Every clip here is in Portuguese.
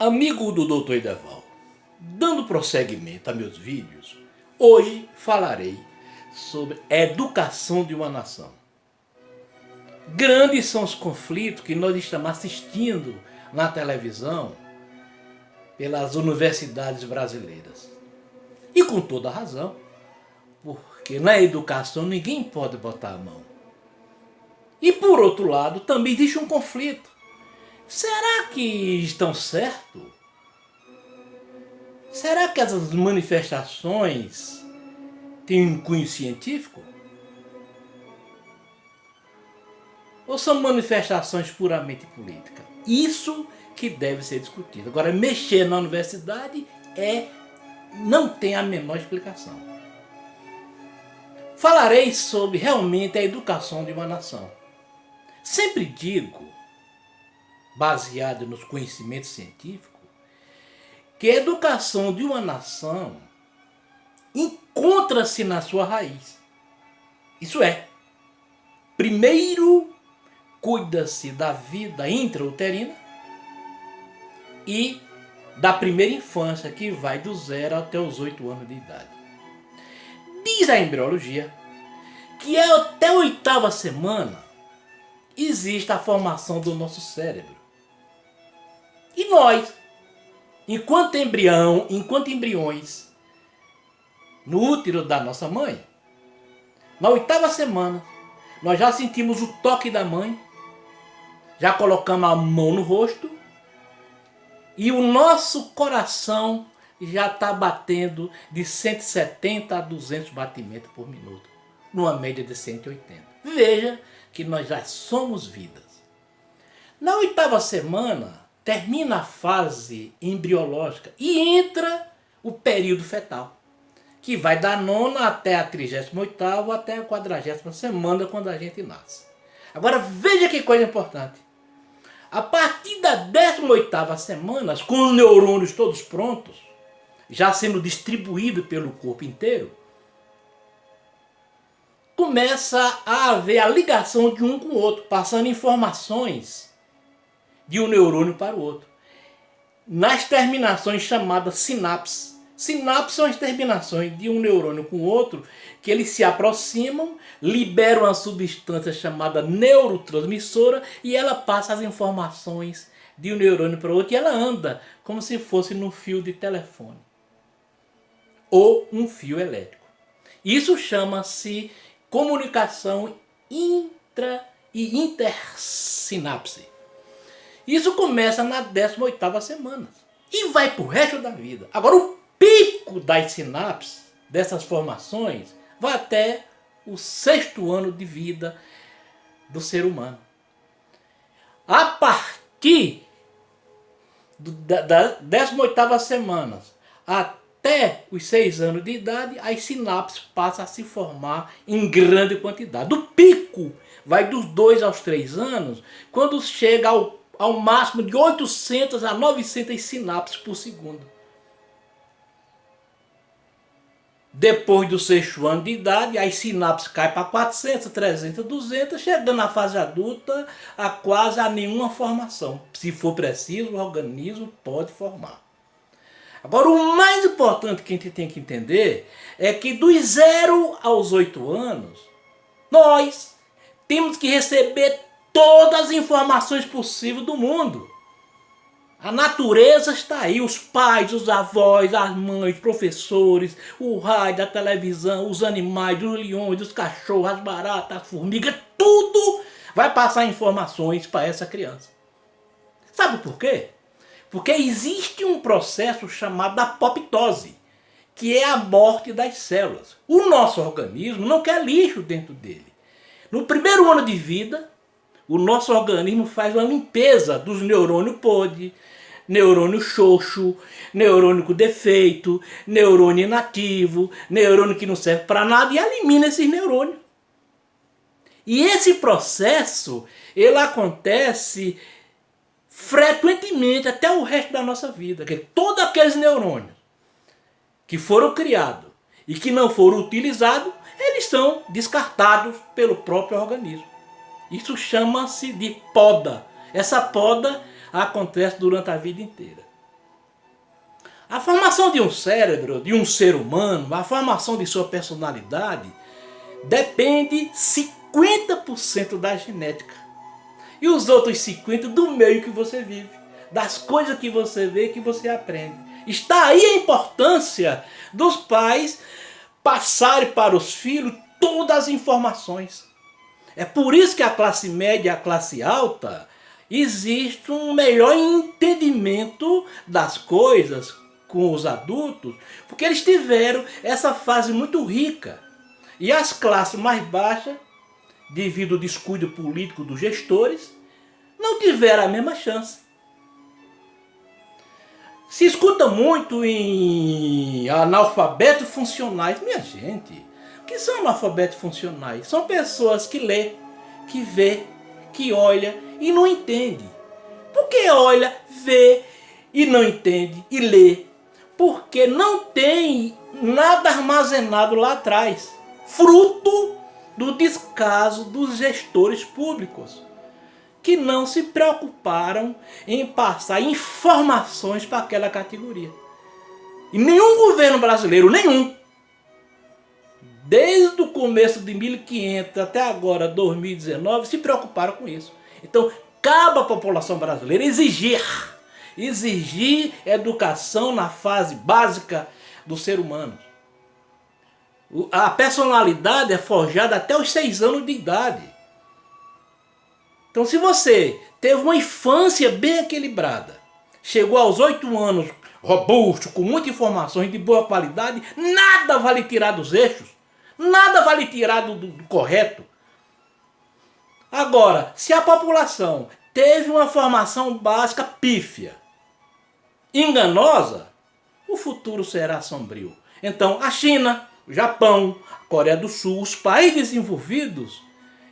Amigo do Dr. Ideval, dando prosseguimento a meus vídeos, hoje falarei sobre a educação de uma nação. Grandes são os conflitos que nós estamos assistindo na televisão pelas universidades brasileiras. E com toda razão, porque na educação ninguém pode botar a mão. E por outro lado, também existe um conflito. Será que estão certos? Será que essas manifestações têm um cunho científico? Ou são manifestações puramente políticas? Isso que deve ser discutido. Agora, mexer na universidade não tem a menor explicação. Falarei sobre realmente a educação de uma nação. Sempre digo, baseado nos conhecimentos científicos, que a educação de uma nação encontra-se na sua raiz. Isso é, primeiro cuida-se da vida intrauterina e da primeira infância, que vai do 0 até os 8 anos de idade. Diz a embriologia que até a 8ª semana existe a formação do nosso cérebro. E nós, enquanto embriões, no útero da nossa mãe, na 8ª semana, nós já sentimos o toque da mãe, já colocamos a mão no rosto e o nosso coração já está batendo de 170 a 200 batimentos por minuto, numa média de 180. Veja que nós já somos vidas. Na 8ª semana, termina a fase embriológica e entra o período fetal, que vai da 9ª até a 38ª, até a 40ª semana, quando a gente nasce. Agora veja que coisa importante. A partir da 18ª semana, com os neurônios todos prontos, já sendo distribuídos pelo corpo inteiro, começa a haver a ligação de um com o outro, passando informações de um neurônio para o outro, nas terminações chamadas sinapses. Sinapses são as terminações de um neurônio com o outro, que eles se aproximam, liberam uma substância chamada neurotransmissora e ela passa as informações de um neurônio para o outro e ela anda como se fosse num fio de telefone ou um fio elétrico. Isso chama-se comunicação intra e intersinapse. Isso começa na 18ª semana e vai para o resto da vida. Agora, o pico das sinapses, dessas formações, vai até o 6º ano de vida do ser humano. A partir da 18ª semana até os 6 anos de idade, as sinapses passam a se formar em grande quantidade. O pico vai dos 2 aos 3 anos, quando chega ao máximo de 800 a 900 sinapses por segundo. Depois do 6º ano de idade, as sinapses caem para 400, 300, 200, chegando na fase adulta a quase a nenhuma formação. Se for preciso, o organismo pode formar. Agora, o mais importante que a gente tem que entender é que dos 0 aos 8 anos, nós temos que receber todas as informações possíveis do mundo. A natureza está aí, os pais, os avós, as mães, os professores, o rádio, a televisão, os animais, os leões, os cachorros, as baratas, as formigas, tudo vai passar informações para essa criança. Sabe por quê? Porque existe um processo chamado apoptose, que é a morte das células. O nosso organismo não quer lixo dentro dele. No primeiro ano de vida, o nosso organismo faz uma limpeza dos neurônios podres, neurônio xoxo, neurônio com defeito, neurônio inativo, neurônio que não serve para nada, e elimina esses neurônios. E esse processo, ele acontece frequentemente até o resto da nossa vida. Que todos aqueles neurônios que foram criados e que não foram utilizados, eles são descartados pelo próprio organismo. Isso chama-se de poda. Essa poda acontece durante a vida inteira. A formação de um cérebro, de um ser humano, a formação de sua personalidade, depende 50% da genética. E os outros 50% do meio que você vive, das coisas que você vê, que você aprende. Está aí a importância dos pais passarem para os filhos todas as informações. É por isso que a classe média e a classe alta existe um melhor entendimento das coisas com os adultos, porque eles tiveram essa fase muito rica. E as classes mais baixas, devido ao descuido político dos gestores, não tiveram a mesma chance. Se escuta muito em analfabetos funcionais. Minha gente, o que são analfabetos funcionais? São pessoas que lê, que vê, que olha e não entende. Por que olha, vê e não entende e lê? Porque não tem nada armazenado lá atrás. Fruto do descaso dos gestores públicos, que não se preocuparam em passar informações para aquela categoria. E nenhum governo brasileiro, nenhum, desde o começo de 1500 até agora, 2019, se preocuparam com isso. Então, cabe à população brasileira exigir educação na fase básica do ser humano. A personalidade é forjada até os 6 anos de idade. Então, se você teve uma infância bem equilibrada, chegou aos 8 anos robusto, com muitas informações de boa qualidade, nada vai lhe tirar dos eixos, nada vai lhe tirar do correto. Agora, se a população teve uma formação básica pífia, enganosa, o futuro será sombrio. Então, a China, o Japão, a Coreia do Sul, os países desenvolvidos,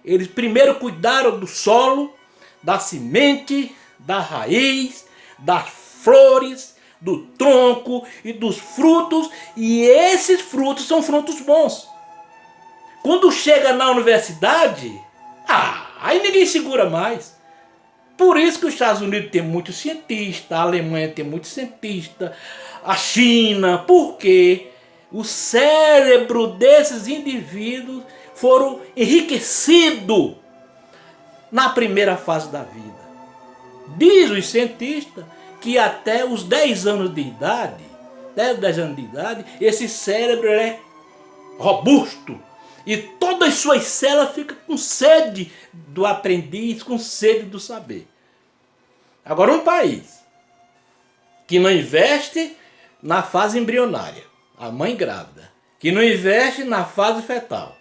eles primeiro cuidaram do solo, da semente, da raiz, das flores, do tronco e dos frutos, e esses frutos são frutos bons. Quando chega na universidade, aí ninguém segura mais. Por isso que os Estados Unidos tem muitos cientistas, a Alemanha tem muitos cientistas, a China, porque o cérebro desses indivíduos foram enriquecidos na primeira fase da vida. Diz os cientistas que até os 10 anos de idade, esse cérebro é robusto e todas as suas células ficam com sede do aprendiz, com sede do saber. Agora, um país que não investe na fase embrionária, a mãe grávida, que não investe na fase fetal,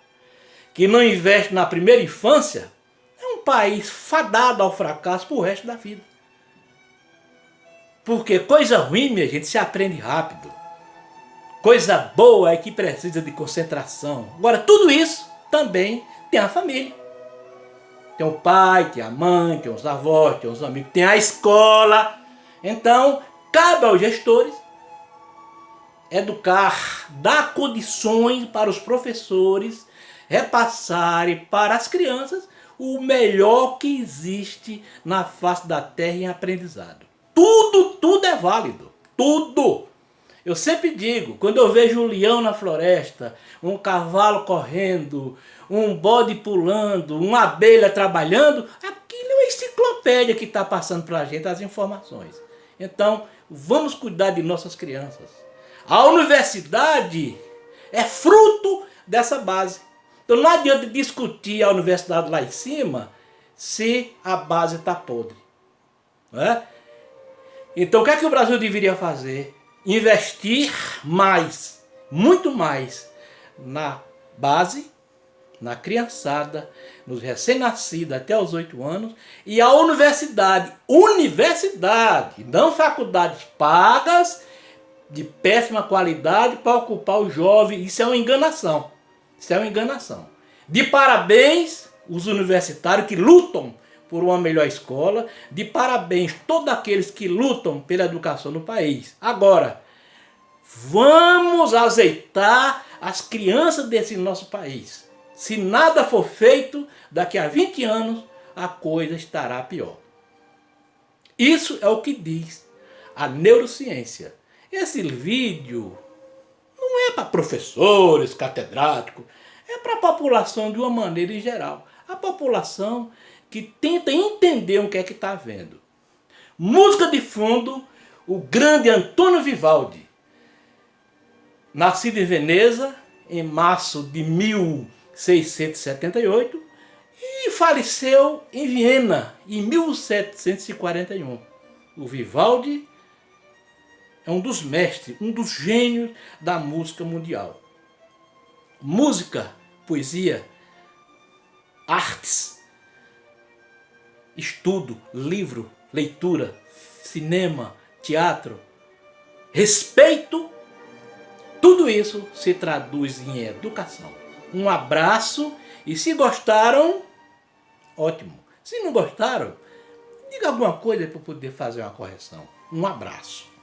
que não investe na primeira infância, é um país fadado ao fracasso pro resto da vida. Porque coisa ruim, minha gente, se aprende rápido. Coisa boa é que precisa de concentração. Agora, tudo isso também tem a família. Tem o pai, tem a mãe, tem os avós, tem os amigos, tem a escola. Então, cabe aos gestores educar, dar condições para os professores repassarem para as crianças o melhor que existe na face da terra em aprendizado. Tudo é válido. Tudo. Eu sempre digo, quando eu vejo um leão na floresta, um cavalo correndo, um bode pulando, uma abelha trabalhando, aquilo é uma enciclopédia que está passando para a gente as informações. Então, vamos cuidar de nossas crianças. A universidade é fruto dessa base. Então não adianta discutir a universidade lá em cima se a base está podre. Não é? Então o que é que o Brasil deveria fazer? Investir mais, muito mais, na base, na criançada, nos recém-nascidos até os 8 anos, e a universidade, não faculdades pagas, de péssima qualidade para ocupar os jovens. Isso é uma enganação. Isso é uma enganação. De parabéns os universitários que lutam por uma melhor escola. De parabéns todos aqueles que lutam pela educação no país. Agora, vamos azeitar as crianças desse nosso país. Se nada for feito, daqui a 20 anos a coisa estará pior. Isso é o que diz a neurociência. Esse vídeo não é para professores, catedráticos, é para a população de uma maneira em geral. A população que tenta entender o que é que está vendo. Música de fundo, o grande Antônio Vivaldi, nascido em Veneza em março de 1678 e faleceu em Viena em 1741. O Vivaldi é um dos mestres, um dos gênios da música mundial. Música, poesia, artes, estudo, livro, leitura, cinema, teatro, respeito, tudo isso se traduz em educação. Um abraço e se gostaram, ótimo. Se não gostaram, diga alguma coisa para eu poder fazer uma correção. Um abraço.